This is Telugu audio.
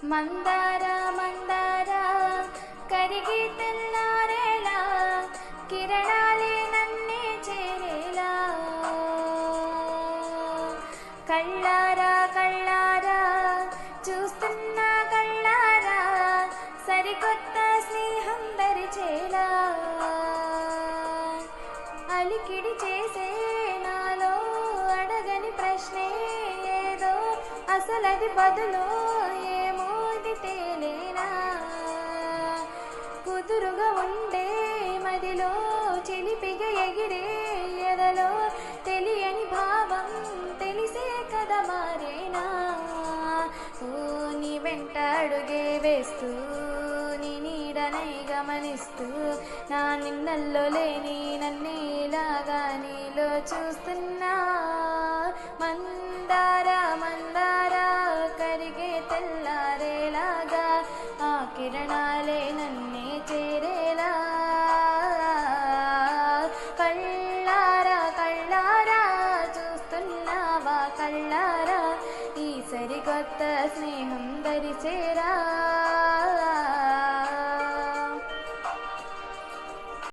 మందార మందార కరిగి తెల్లారేలా కిరణాలే నన్నే చేరేలా కళ్ళారా కళ్ళారా చూస్తున్నా కళ్ళారా సరికొత్త స్నేహం దరిచేలా అలికిడి చేసే నాలో అడగని ప్రశ్నే ఏదో అసలది బదులో ఏమో ఇది తేలేనా కుదురుగా ఉండే మదిలో చిలిపిగా ఎగిరే ఎదలో తెలియని భావం తెలిసే కదా మారేనా ఓ నీ వెంట అడుగే వేస్తూ నీ నీడనై గమనిస్తూ నా నిన్నల్లో లేని నన్నేలాగా నీలో చూస్తున్నా మందార మందార కరిగే తెల్లారేలాగా ఆ కిరణాలే నన్నే చేరేలా కళ్ళారా కళ్ళారా చూస్తున్నావా కళ్ళారా ఈ సరికొత్త స్నేహం దరిచేరా.